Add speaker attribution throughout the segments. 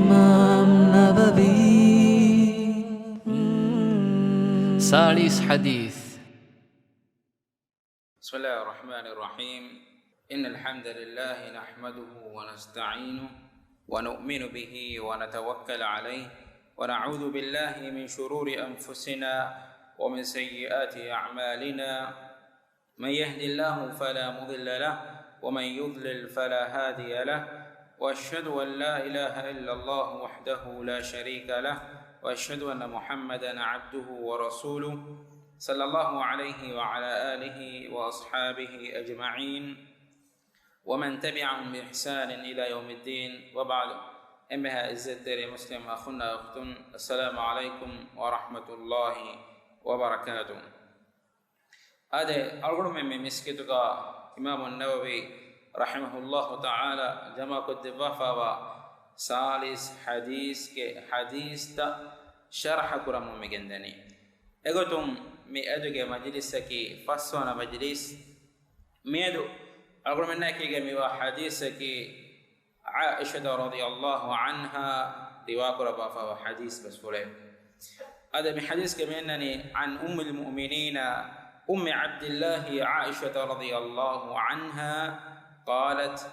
Speaker 1: إمام نبوي سالس حديث.
Speaker 2: بسم الله الرحمن الرحيم. إن الحمد لله نحمده ونستعينه ونؤمن به ونتوكل عليه ونعوذ بالله من شرور أنفسنا ومن سيئات أعمالنا. من يهد الله فلا مضل له ومن يضلل فلا هادي له، وأشهد أن لا إله إلا الله وحده لا شريك له، وأشهد أن محمدا عبده ورسوله صلى الله عليه وعلى آله وأصحابه أجمعين ومن تبعهم بإحسان إلى يوم الدين، وبعد. أمها إزدري مسلم أخونا أختن، السلام عليكم ورحمة الله وبركاته. هذا أقول من مسكتك إمام النووي رحمه الله تعالى جمع كتبافا سالس حديث کے حديث تا شرح کرم مگندنی اگتم می ادو کے مجلس کی فسونا مجلس میدو اگر من کی گمی وا حدیث کی عائشہ رضی اللہ عنها روا کربا فا حدیث بس فلے هذا من حديث كمنني عن أم المؤمنين أم عبد الله عائشة رضي الله عنها قالت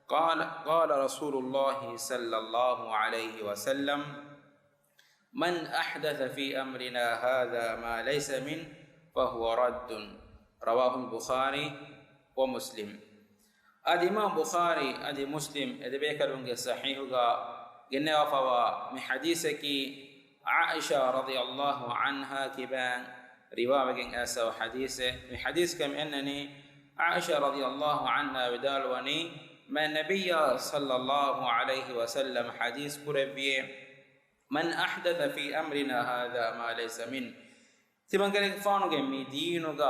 Speaker 2: قال رسول الله صلى الله عليه وسلم: من أحدث في أمرنا هذا ما ليس منه فهو رد. رواه البخاري ومسلم. أدي إمام بخاري أدي مسلم أدي بيكرونك صحيحك جنة وفوا من حديثك عائشة رضي الله عنها كبان رواية أسا حديثه من حديث كم أنني عائشة رضي الله عنها بدالوني ما النبي صلى الله عليه وسلم حديث قربي: من أحدث في أمرنا هذا ما ليس منه. تبان كان فانوك مدينوك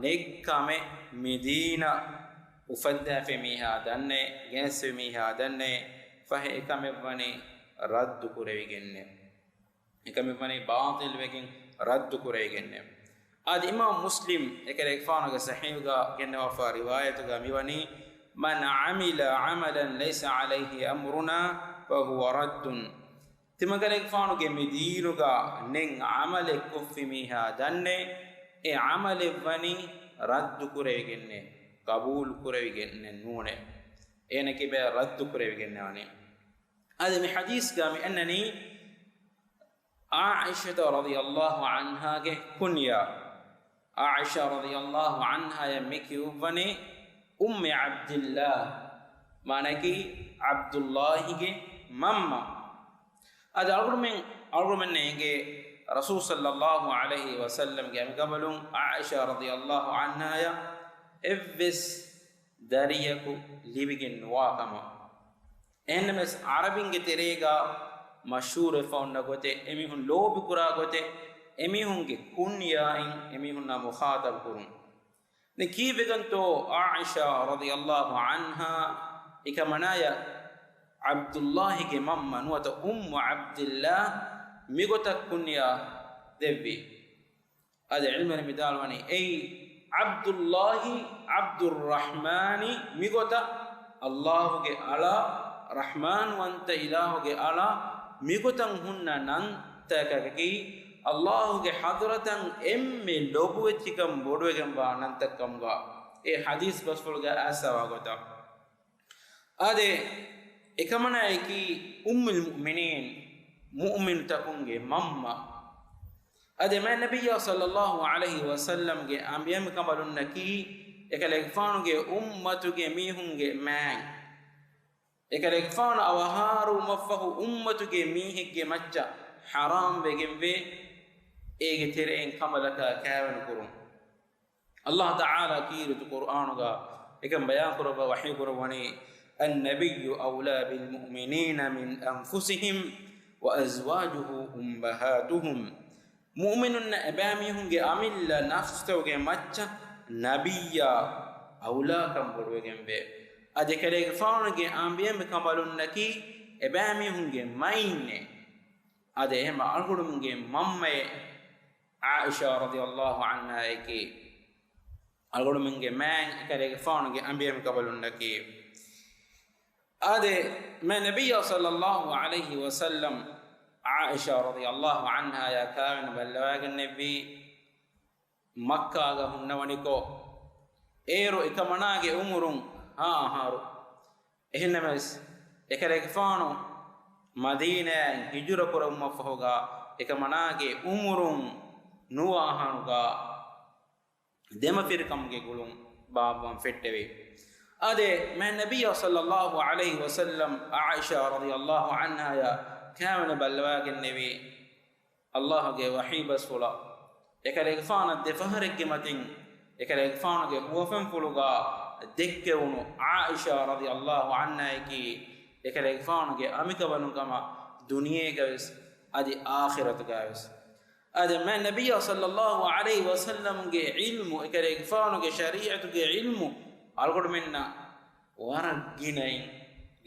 Speaker 2: نكام مدينة وفدا في ميها دنة جنس ميها دنة فهي كم بني رد قربي جنة كم بني باطل وكين رد قربي جنة. هذا إمام مسلم يكره فانوك صحيحك جنة وفا روايتك ميواني: من عمل عملا ليس عليه أمرنا فهو رد. تمكنك فانو کے مدینو کا نن عمل کفی میہا دننے اے عمل ونی رد کرے گنے قبول کرے گنے نونے اے نکی بے رد کرے گنے وانی. هذا من حديث قام أنني عائشة رضي الله عنها کے کنیا عائشة رضي الله عنها يمكي وفني أم عبد الله معنی کی عبد الله کے مما. هذا أقول من نيجي رسول صلى الله عليه وسلم جام قبلهم عائشة رضي الله عنها يا إفس داريكو لبيجن واقما إنما عربين كتيريجا مشهور فونا قتة أميهن لو بكرا قتة أميهن ككونيا أميهن مخاطب كون نكيف كنتو عائشة رضي الله عنها إكمنايا عبد الله کے مما نوات عبد الله ميغوتا كنيا دبي. هذا علم المدال واني اي عبد الله عبد الرحمن ميغوتا الله کے على رحمن وانت إله کے على ميغوتا هن ننتككي الله کے حضرتا امي لوبوتكم بودوكم با ننتكم با اي حديث بس فلغا اسا واغوتا. هذا إكمنا إكي أم المؤمنين مؤمن تكونجي مما. أدي ما النبي صلى الله عليه وسلم جي أنبياء مكملون نكي إكالكفانو جي أمتو جي ميهون جي مان إكالكفانو أوهارو مفهو أمتو جي ميه جي مجا حرام بجنب إيجي تيرين كملكا كاون كرون. الله تعالى كيرت القرآن إكم بيان كربا وحي كرباني: النبي أولى بالمؤمنين من أنفسهم وأزواجه أمهاتهم. مؤمن أباميهم جي أمل نفسه جي مچا نبيا أولى كم بروجن به. أذكر فان جي أنبياء مكملون نكي أباميهم جي ماين. هذا هم أقولون جي مم عائشة رضي الله عنها كي أقولون جي مان كده فان جي أنبياء مكملون نكي ade me nabiyya sallallahu alayhi wa sallam Aisha radhiyallahu anha ya kawen ballawagen nabi Makka ga hunnawaniko ero ikamanage umurun haru ehnames ekareke faano Madina hijra kurum mafahoga ikamanage umurun nuwahanuga dema firkamge gulum babam fetteve ade man nabiyya sallallahu alayhi wa sallam Aisha radhiyallahu anha ya kawana balwagen nabi Allah ge wahi basula ekareke faana de fahareke matin ekareke faana ge huwafan fuluga dekkewunu Aisha radhiyallahu anha ki ekareke faana ge amikawanun kama duniye gaves adi akhirat gaves ade man nabiyya sallallahu alayhi wa sallam ge ilmu ekareke faana ge shari'atu ge ilmu algod menna waraginain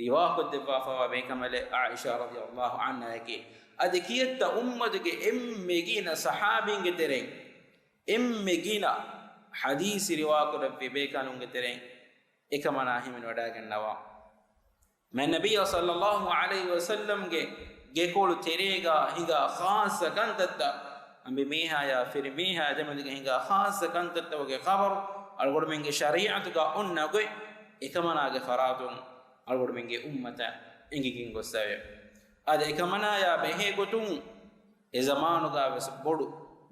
Speaker 2: riwaqad defafa be kamale Aisha radhiyallahu anha ki ade kiyetta ummatige emmegina sahabin ge tereng emmegina hadisi riwaqad be kanun ge tereng ekamana himin wada gannawa man nabiyya sallallahu alayhi wa sallam ge kolu terega hinga khas kantatta ambe meha ya fir meha demedige hinga khas kantatta ge khabar algod menge shari'atu ga onna go ekamana ge faradun algod menge ummata engigin gossave ade ekamana ya behe gotun e zamanu ga wes bodu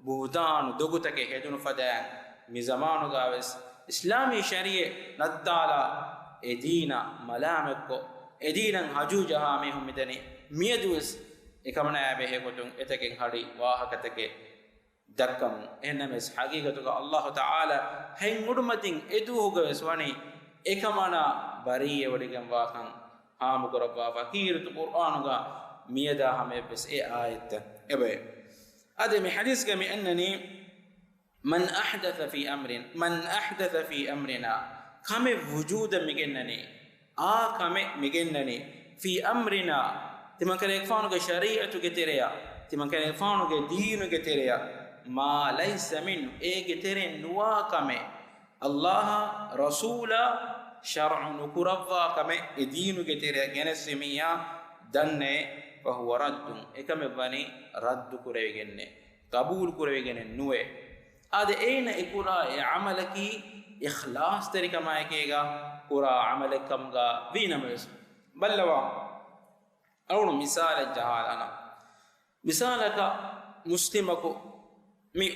Speaker 2: buhdanu dogutake hedunu fadan mi zamanu ga wes islami shari'e nattala edina malamekko edinan hajujaha me humidani miyadus ekamana ya behe gotun eteken hadi wahakatake dakkam enames hagigatuga Allah taala hen mudumatin eduhuga weswani ekamana bariye wadigan wakan hamu korabba fakirtu qur'anuga miyada hame bes e ayat ebe ade mi hadis ga mi annani man ahdatha fi amrina kame wujuda migennani kame migennani fi amrina timankare fanuga shari'atu ge tereya timankare fanuga deenu ge tereya ma laysa min ege teren nuwa kame Allah rasula shar'un kurawwa kame edinu ge tere genesimiya danne fa huwa raddun ekame bani raddu kurevegenne qabul kurevegenne nuwe ade eina ikura e amalaki ikhlas terikama ekega kura amalakam ga vinames ballawa awnu misala jahalana misalaka muslimako mi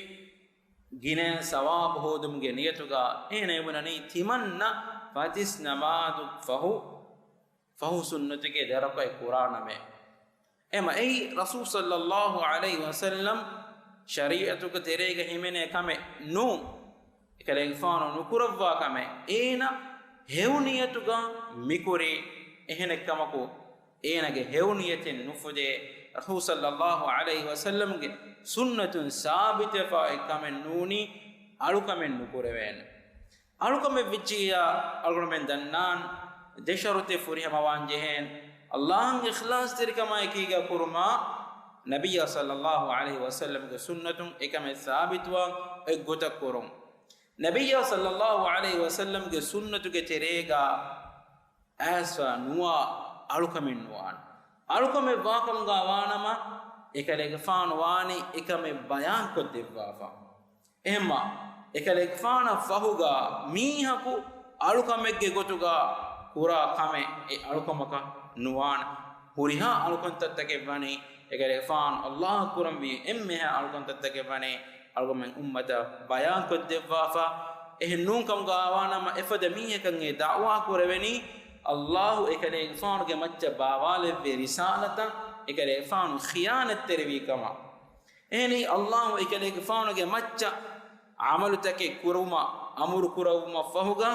Speaker 2: ginen sawab hodum ge niyatuga ene bunani timanna fatis namadu fahu sunnatige darakai qur'an me ema ei rasul sallallahu alayhi wasallam shari'atu ke terega himene kame nu ekale fano nukurawwa kame ena hewniyatuga mikore ehene kamako enage hewniyaten nufude rasul sallallahu alayhi wasallam ge sunnatun sabita fa ekame nuni alukamen nukureven alukame vichiya algomen dannan desharute furihama wanjehen Allah ikhlas terikama ekiga kurma nabiyya sallallahu alayhi wasallam ge sunnatun ekame sabitwa egota kurum nabiyya sallallahu alayhi wasallam ge sunnatu ge terega asa nuwa alukamen nuwan alukame wakam ga wanama ekale gefan wani ekame bayan ko devwa ehma ekale gefana fahuga mihaku alukamegge gotuga kura kame e alukamaka nuwan huriha alukantattake bani ekale gefan Allah kurambi emmeha alukantattake bani alukamen ummata bayan ko devwa ehnun kam ga wana ma efada mihakan e da'wa kureveni Allah ekale gefan ge macca bawale be risalata ekale gefan khiyanat terwi kama eni Allah ekale gefan ge macca amalu take kuruma amuru kuruma fahuga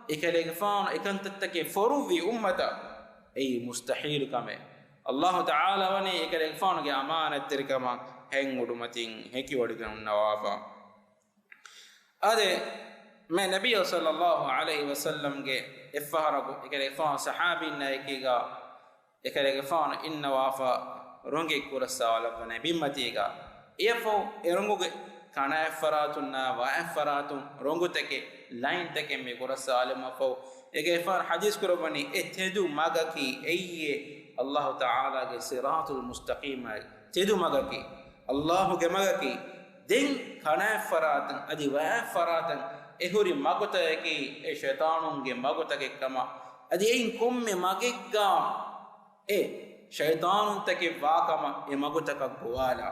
Speaker 2: ekale gefan ekantattake foruvi ummata ei mustahil kame Allah taala wani ekale gefan ge amanat terikama hen udumatin heki wadigan nawafa ade me nabiy sallallahu alayhi wasallam ge ifaharago ekale gefan sahabi na ekiga ekale gefan inna wafa ronge kurasawala bane bimmatiga efo eronguge kana faratun na wa faratun rongu take line take me kurasale mafo egefar hadis kurabani etedu magaki eyye Allah Taala ge siratul mustaqim tedu magaki Allah ge magaki den kana faratan adi wa faratan ehuri magota eki e shaytanun ge magota ge kama adi ein komme magegga e shaytanun take wakama e magota ka goala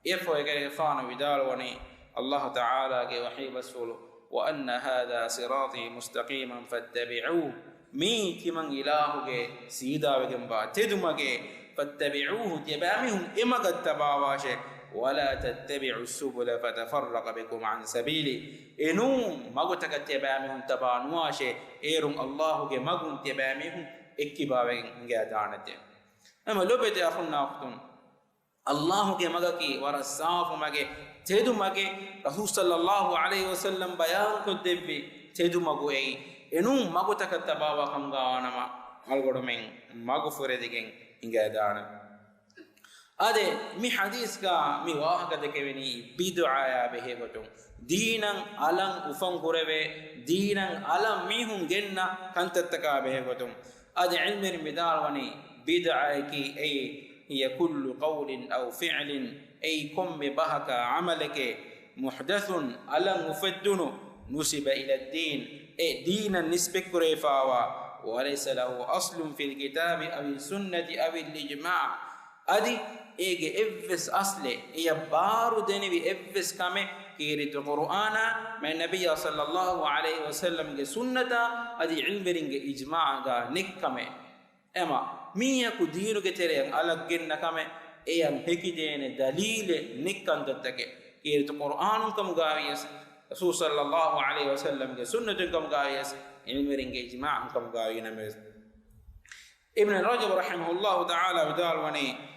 Speaker 2: efo egefana vidalwani Allah Taala ge wahi basulu wa anna hadha sirati mustaqiman fattabi'uhu mi timan ilahuge sidawegen ba tedumage fattabi'uhu tibamihum imagatabawashe wala tattabi'u subula fatafarraqa bikum an sabili enu magotaka tibamihum tabanuashe erun Allahuge magun tibamihum ekkibawegen gadanate ama lobete akhunna akhun Allahuge magaki warasafu mage tedu mage Rasul sallallahu alaihi wasallam bayan ko debbi tedu magu ei enu magu takattabawa kamgawanama algodu men magu furedigen inga dana ade mi hadis ka mi wahaga dekeveni bid'a ya behe gotum dinan alan ufan kureve dinan alam mihun genna kantattaka behe gotum ade ilmer midalwani bid'a ki ei هي كل قول أو فعل أي كم بهك عملك محدث على مفدن نسب إلى الدين أي دينا نسبك ريفاوا وليس له أصل في الكتاب أو السنة أو الإجماع أدي إيجي إفس أصل إيا بارو ديني بإفس كامي كيرت القرآن من النبي صلى الله عليه وسلم سنة أدي علم برنج إجماع نكامي أما ميكو دينو كتيرين على جنة كامي ايام هكيدين دليل نكان دتك كيرت القرآن كم غاويس رسول صلى الله عليه وسلم سنة كم غاويس علمرين إجماع كم غاوينا مز ابن رجب رحمه الله تعالى بدال وني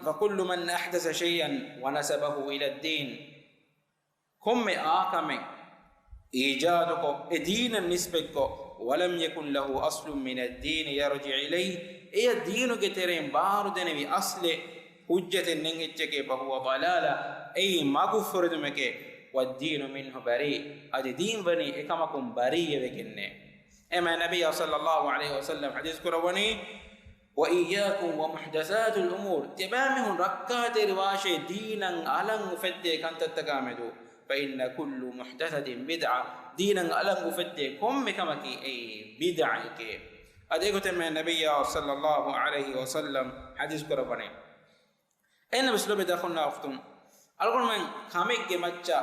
Speaker 2: فكل من أحدث شيئا ونسبه إلى الدين كم آكمي إيجادك دينا نسبك ولم يكن له أصل من الدين يرجع إليه إيه الدين كتيرين بارو دنبي أصل حجة ننجتك فهو ضلالة أي مغفر دمك والدين منه بريء أدي دين بني إكمكم بريء بكنه أما النبي صلى الله عليه وسلم حديث كرواني وإياكم ومحدثات الأمور تبامهم ركات رواشي دينا ألم مفدي كانت تتكامدوا فإن كل محدثة بدعة دينا ألم مفدي كم كمكي أي بدعة كي أديكت من النبي صلى الله عليه وسلم حديث كرواني أين مسلم دخلنا أختم أقول من كمك مچا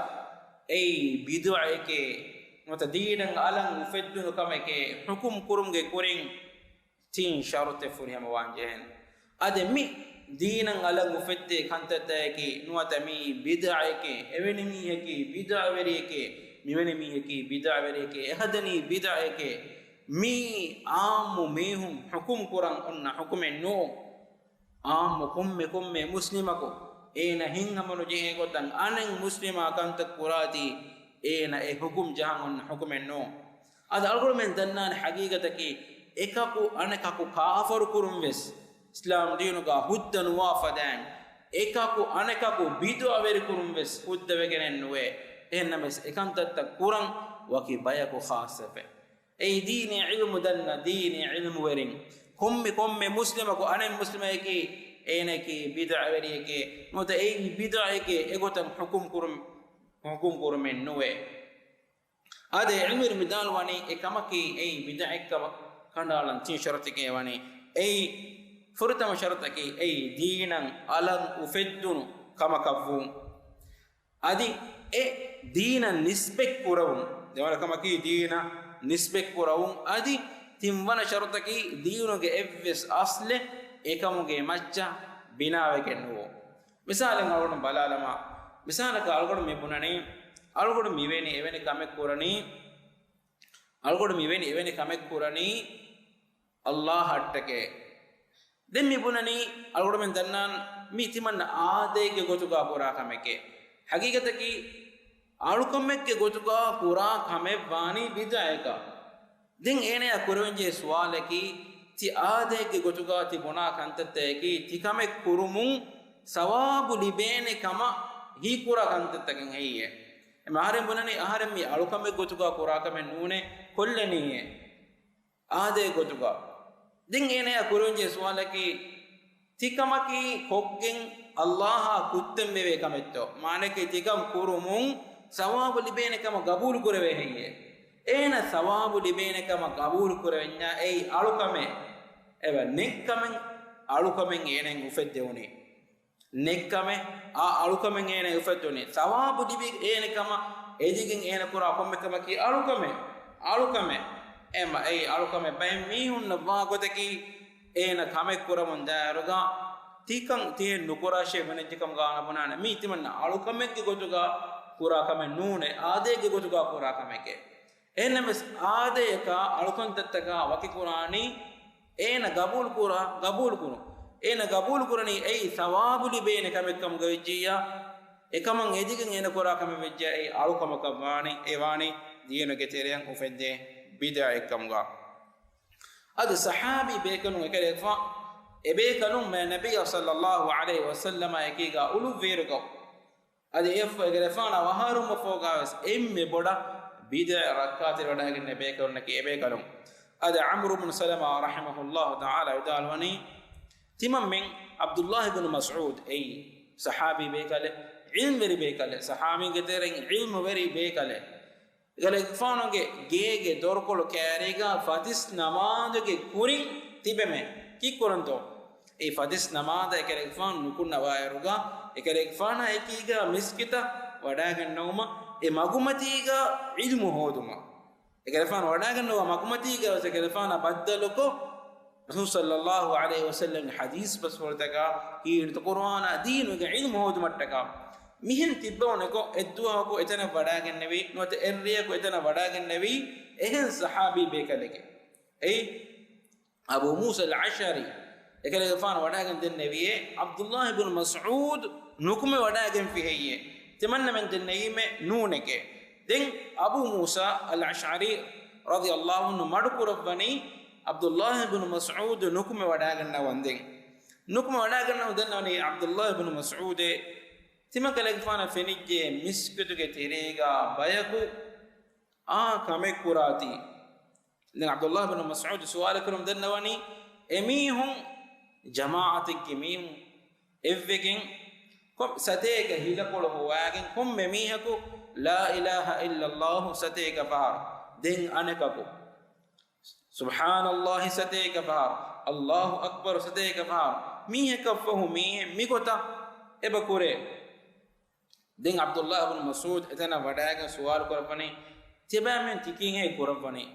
Speaker 2: أي بدعة كي متدينا ألم مفدي كمكي حكم كرم كورين تين شرط فريم وانجهن أدمي دينا على مفدي كانت تاكي نواتمي بدعكي اونمي هكي بدع وريكي ميونمي هكي بدع وريكي احدني بدعكي مي عام ميهم حكم قران ان حكم النو عام كم مسلمكو اين هنمنو جه غدان انن مسلما كانت قراتي اين اي حكم جهان حكم النو هذا القول من دنان حقيقتك ekaku anekaku kafir kurum ves islam diinuga hudda nuwafadan ekaku anekaku bidu averi kurum ves hudda vegenen nuwe ennames ekantatta kuran waki bayaku khasafe ei dini ilmu danna dini ilmu werin komme muslimaku anen muslimayki eneki bidu averiyeke mota ei bidu eke egotam hukum kurum nuwe ade ilmu midal wani ekamaki ei bidu ekama kandalan tin shartike wani ei furtama shartake ei dinan alan ufeddunu kama kavu adi e dinan nisbek kurawun demala kama ki dina nisbek kurawun adi timwana shartake dinuge evs asle ekamuge macca binawe kennuwo misalen algon balalama misalaka algon me bunani algon miweni eveni kamek kurani algon miweni eveni kamek kurani Allah hattake demmi bunani algodu men dannan mi timanna aadege gotuga pura kameke hagigata alukamekke gotuga pura kame vani bidayaka din ene akurenje swalaki ti aadege gotuga ti bona kantatte ki ti kame kurumun sawabu libene kama hi kura kantattaken heiye maharem bunani aharem mi alukame gotuga kurakame nune kolleniye ade gotuga din ene kurunje swalaki tikamaki hoggen allah kuttem meve kametto manake tikam kurumun sawabu libene kama gabul kurave heye ena sawabu libene kama gabul kuravenya ei alukame eva nekkamen alukamen enen ufeddewuni nekkame a alukamen enen ufeddewuni sawabu dibi ene kama edigen ene kura komme kama ki alukame ema ei alukame bay mi hunna wa gotaki ena kame kuramun daruga tikan tie nukurashe menejikam gaana bunana mi timanna alukame ki gotuga kura kame nune ade ki gotuga kura kame ke enemes ade ka alukan tattaka waki kurani ena gabul kuru ena gabul kurani ei sawabu libene kamekam gajjiya ekaman edigen ena kura kame vejja ei alukama kabani evani diena geteriyan ufedde bid'a ekamga ad sahabi bekanu ekerefa ebekanu me nabiy sallallahu alaihi wasallam ekiga ulu verugo ad ef ekerefana waharum fogawas emme boda bid'a rakkatir wadagen ebekanu ki ebekanu ada Amr ibn Salama rahimahullah ta'ala yudalwani timam min Abdullah ibn Mas'ud ay sahabi bekale ilm veri bekale sahabi geteren ilm veri bekale gale fanoge gege dorkolo kariga fadis namaz ge kurin tibeme ki koranto ei fadis namaz ekere fan nukunna wairuga ekere fana ekiga miskita wadagen noma e magumatiga ilmu hoduma ekelefana wadaganno makumatiga ekelefana baddaluko rasul sallallahu alaihi wasallam hadith baswaltaka ki qur'ana deenu ge ilmu hodu mattaka mihin tibbone ko edduwa ko etana wadagannevi note erriya ko etana wadagannevi ehen sahabi bekaleke ei abu musa al-ashari ekelefana wadagan denneviye abdullah ibn mas'ud nukume wadagan fihiye timanna men denneyime nuneke den abu musa al-ash'ari radiyallahu anhu madkurabani abdullah ibn mas'ud nukume wadaganna wanden nukume wadaganna dennani abdullah ibn mas'ud timakale fana fenijje miskutuge terega bayaku a kame kurati den abdullah ibn mas'ud suwal kurum dennawani emihum jama'atik kimim evvegen kom satega hilakolo howagen kom memihaku la ilaha illa allah satega far den anekaku subhanallah satega far allahu akbar satega far mihakafahu migota ebakure den abdullah ibn mas'ud etana wadaga suwal korapani tibamen tikin he korapani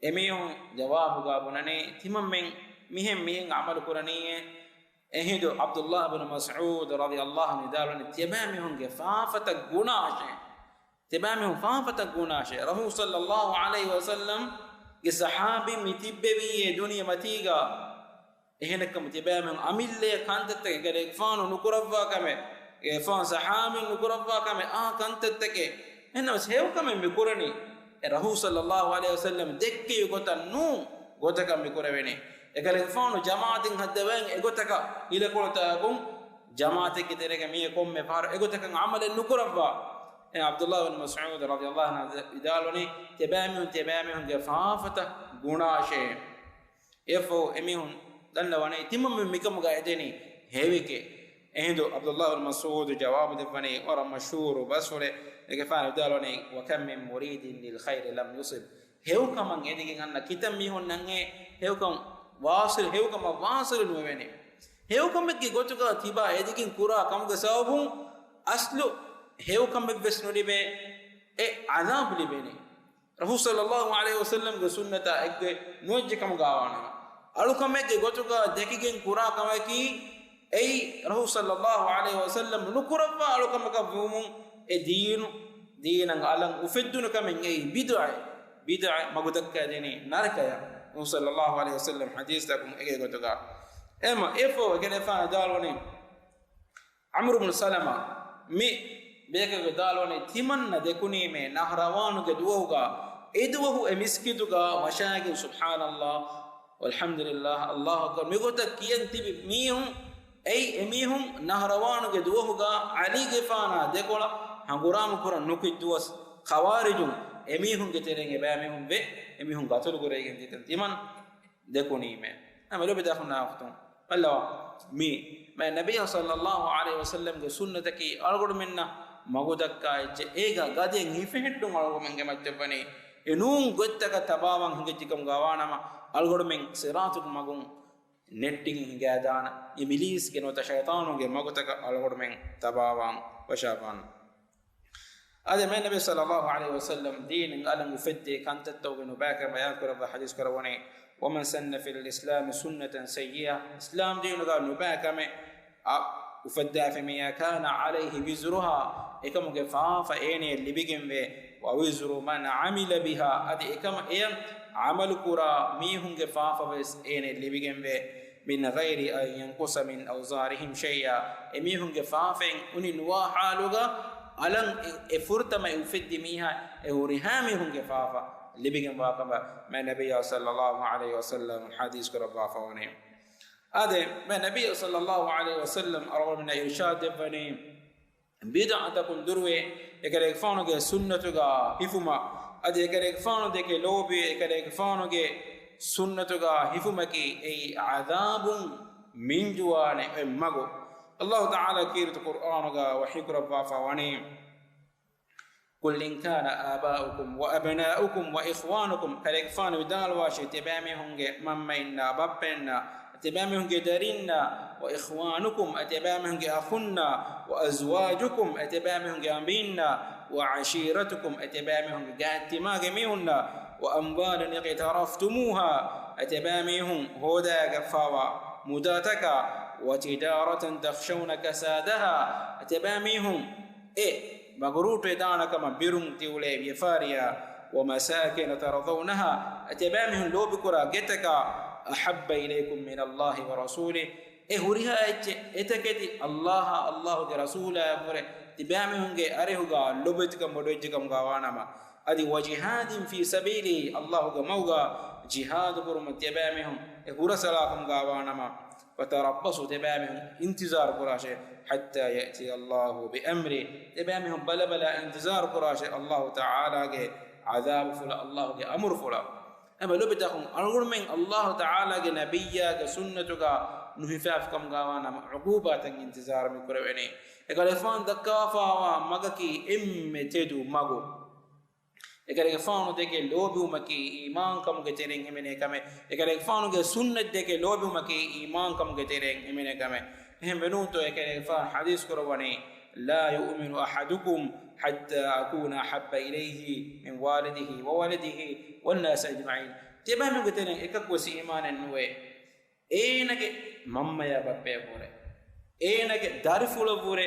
Speaker 2: emihun jawabu ga bunane timammen mihen amal kuraniye ehidu abdullah ibn mas'ud radiyallahu anhu dalani tibamihun gefafata gunashe rasul sallallahu alaihi wasallam ge sahabi mitibbewiye duniya matiga ehenakam tibamihun amille kantatte gere fanu nukurawwa kame e fan sahabi nukurawwa kame kantatte enos hewkame mikurani rasul sallallahu alaihi wasallam dekke gotannu gotakam mikurawene ekale fanu jamaatin haddawen egotaka ilakolta gun jamaate kiterega mi komme par egotaka amale nukurawwa abdullah ibn mas'ud radiyallahu anhu idaloni tebamihun gefafata gunashe efo emihun danlawane timam mikam ga edeni hewike ehindo abdullah ibn mas'ud jawab defani ora mashhur basure egefana idaloni wa kam min muridin lil khair lam yusib hewkam edigin anna kitam mihun nange hewkam ವಾಸಲ್ ಹೇವಕಮ ವಾಸಲ್ ನುವೆನೆ ಹೇವಕಮೆಗೆ ಗೊತ್ತುಗ ತಿಬಾ ಎದಿಗಿನ್ ಕುರಾ ಕಮಗೆ ಸವಬು ಅಸ್ಲು ಹೇವಕಮೆಗೆ ಬೆಸ್ ನುಡಿಬೆ ಎ ಅದಾಬ್ ಲಿಬೆನೆ ರಸೂಲ್ ಸಲ್ಲಲ್ಲಾಹು ಅಲೈಹಿ ವಸಲ್ಲಂ ಗೆ ಸುನ್ನತ ಎಗ್ಗೆ ನೋಜ್ಜೆ ಕಮ ಗಾವಾನ ಅಳುಕಮೆಗೆ ಗೊತ್ತುಗ ದೆಕಿಗಿನ್ ಕುರಾ ಕಮಕಿ ಐ ರಸೂಲ್ ಸಲ್ಲಲ್ಲಾಹು ಅಲೈಹಿ ವಸಲ್ಲಂ ನುಕುರವ ಅಳುಕಮಕ ಬೂಮು ಎ ದೀನಂಗ ಅಲಂ ಉಫೆದ್ದುನ ಕಮೆಂ ಎ ಬಿದ್ಆ ಮಗುದಕ್ಕ ದೇನೆ ನರಕಯ sallallahu alaihi wasallam hadith takum ege gotoga ema efo gene fa dalone amr ibn salama mi beke dalone timanna dekuni me nahrawanu ge duwuga eduwu emiskiduga washagi subhanallah walhamdulillah allah akbar mi gota kiyen tibi mihum ei emihum nahrawanu ge duwuga ali ge fana dekola hanguramu kuran nukidduwas khawarijun emihun geteren ebamehun ve emihun gatul goregen ditan timan dekunime amalo bedakhna waqtun allawa mi ma nabiy sallallahu alaihi wasallam ge sunnataki algodu minna magudakka ecce ega gaden hifeheddun algodu menge mattebani enun gottaka tabawan hingejikam gawanama algodu men siratul magun netting hingadana ibilis ge nota shaytanu ge magutaka algodu men tabawan washaban ade men nabiy sallallahu alaihi wasallam din alam ufedde kantatto ge nubaka bayan kuraba hadis kurawani ومن سن في الإسلام سنة سيئة إسلام دين قال نباك ما وفدا فيما كان عليه وزرها إكم كفاف إني اللي بيجن به ووزر من عمل بها أدي إكم إيم عمل كرا ميهم كفاف بس إني اللي بيجن به من غير أن ينقص من أوزارهم شيئا ميهم كفاف أني نواحالوغا ألن إفرتما يفد ميها إوريهامهم كفافا لبيجن باكما ما النبي صلى الله عليه وسلم حديث كربا فوني هذا ما النبي صلى الله عليه وسلم أروى من إرشاد بني بدعتكم دروي يكرك فانو کے سنت کا حفما اد يكرك فانو دے کے لوبي يكرك فانو کے سنت کا حفما کی اي عذاب من جوان مغو الله تعالى كيرت قرآن کا وحي كربا فوني قل إن كان آباؤكم وأبناؤكم وإخوانكم كالإخوان ودال واشي تبامهم ممينا بابنا تبامهم درينا وإخوانكم أتبامهم أخنا وأزواجكم أتبامهم أمينا وعشيرتكم أتبامهم قاتما جميعنا وأموال اقترفتموها أتبامهم هدى كفاوى مداتك وتجارة تخشون كسادها أتبامهم مغروط دانا كما بيرم تولي بيفاريا ومساكن ترضونها أتبامهم لو بكرا جتك أحب إليكم من الله ورسوله هوريها اتكتي الله رسوله فره تبامهم أريهوغا لبتكم ودوجكم غوانما أدي وجهاد في سبيله الله موغا جهاد برم تبامهم هورسلاكم غوانما وتربصوا تبامهم انتظار قراشه حتى يأتي الله بأمره تبامهم بلا انتظار قراشه الله تعالى عذاب فلا الله أمر فلا أما لو بتاخم أقول من الله تعالى نبيا سنة نهفافكم غوانا عقوبات انتظار من قربني قال فان دكافا مغكي تدو مغو ekare faanu deke lobi umaki iman kam getereng himene kame ekare faanu ge sunnat deke lobi umaki iman kam getereng himene kame hem benunto ekare fa hadis korwani la yu'minu ahadukum hatta akuna habba ilayhi min walidihi wa walidihi wan nas ajma'in tebanu getereng ekakkosi imanen nuwe enage mamma ya bappe pore enage darfula pore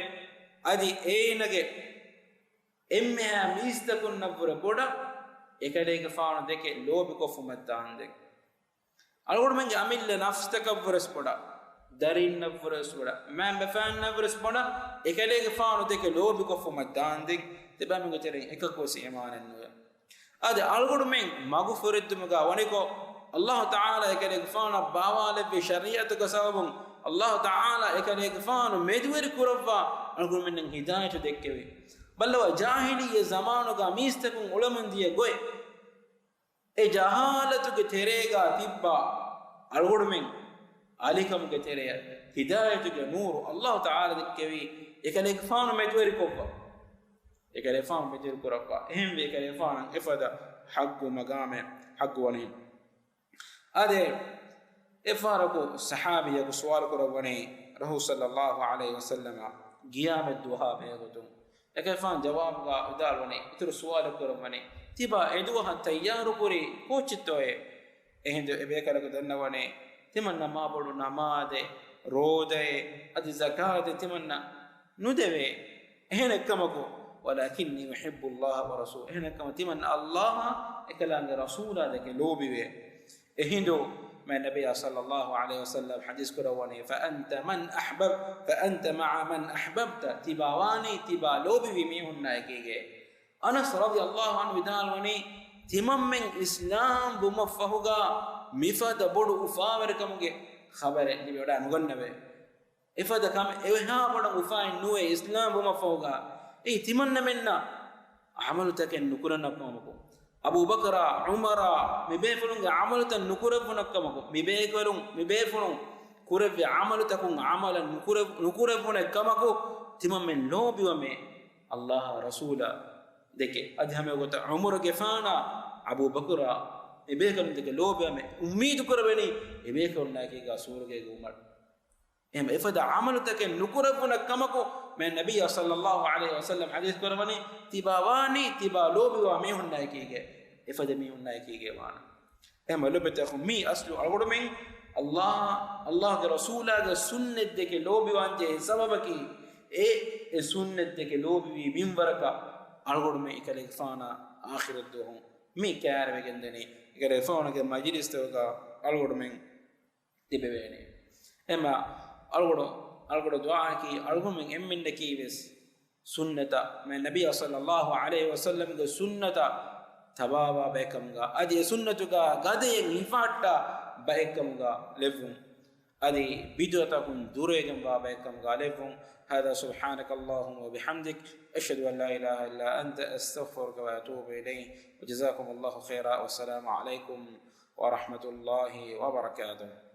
Speaker 2: adi enage එම්මයා මිස්තකුන් නපුර පොඩ එකලේක ෆාන දෙකේ ලෝභ කොෆුමත්තාන් දෙක අලගොඩ මංගේ අමිල්ල නෆ්ස්තක වරස් පොඩ දරින්න වරස් පොඩ මම බෆාන් වරස් පොඩ එකලේක ෆාන දෙකේ ලෝභ කොෆුමත්තාන් දෙක තෙබම ගතරේ එක කොසි එමානන් නෝ අද අලගොඩ මං මගු ෆරිද්දුමග වනිකෝ අල්ලාහ් තාලා එකලේක ෆාන බාවාලෙ බි ශරීයතක සබබුන් අල්ලාහ් තාලා එකලේක ෆාන මෙදුවරි කුරවා අලගොඩ මං හිදායත දෙක්කේ بلوا جاهلية زمانوغا ميستكم علمندية قوي جهالتك تريغا تبا الغرمين عليكم كتريا هدايتك نور الله تعالى ذكوي يكاليك فانو مجوري كوفا يكاليك فانو مجوري كوفا هم يكاليك فانو افدا حق مقام حق ونين هذا افاركو الصحابي يقول سوال كربوني رسول صلى الله عليه وسلم قيام الدعاء بيغتون ekefan jawab ga udalwane itur suwal koromane tiba eduha tayyaru puri kochitoye ehinde ebe kala dannawane timanna ma bodu namade rode adi zakat timanna nudeve ehne kamako walakinni uhibbu Allah wa rasul ehne kam timanna Allah ekalanga rasula deke lobiwe ehindo ما النبي صلى الله عليه وسلم حديث كرواني فأنت مع من أحببت تباواني تبالوبي بميهن نايكيجي أنس رضي الله عنه بدالوني تمام من إسلام بمفهوغا مفاد بدو أفاور كمجي خبر اللي بيودا نغنبه إفاد كم إوها بدو أفاين نوى إسلام بمفهوغا
Speaker 3: ඒ තිමන්න මෙන්න අමලු තකෙන් නුකරනක්කමකෝ අබූ බකර උමර මිබේෆුණුගේ අමලු තන් නුකරපුණක්කමකෝ මිබේෆුණු කුරෙව්වේ අමලු තකුන් අමල නුකරපුණක්කමකෝ තිමම්මෙන් ලෝබිවමේ අල්ලාහ රසූල දෙකේ අධහමේ ගොත උමර ගෙෆානා අබූ බකර මිබේකන් දෙක ලෝබිවමේ උම්මීදු කරවෙනි මිබේකොන්නාකේගේ අසූරගේ උමර එහෙම එෆද අමලු තකෙන් නුකරපුණක්කමකෝ මේ නබිය සල්ලල්ලාහු අලයිහි වසල්ලම් හදීස් කරවනි තිබාවානි තිබා ලෝබිවා මේ හොන්නයිකීගේ එෆද මේ හොන්නයිකීගේ වාන එහෙම ලොබතඛු මී අස්ලු අල්ගොඩමෙන් අල්ලාහගේ රසූලාගේ සුන්නෙත් දෙකේ ලෝබිවාන්ජේ සබබකි ඒ සුන්නෙත් දෙකේ ලෝබිවි මින්වරක අල්ගොඩමෙන් එකලේ ෆානා ආඛිරත් දුහුම් මේ කෑරවෙගෙන් දෙනේ එකලේ ෆානාගේ මජ්ලිස් තවක අල්ගොඩමෙන් තිබෙවේනේ එහෙම algodo dua ki algomen emminde kiwes sunnata me nabiy sallallahu alaihi wasallam ge sunnata tabawa bekamga adi sunnatuga gade mifatta bekamga levum adi bidata kun duregen ba bekamga levum hada subhanak allahumma wa bihamdik ashhadu an la ilaha illa anta astaghfiruka wa atubu ilayk wa jazakumullahu khaira wa assalamu alaikum wa rahmatullahi wa barakatuh.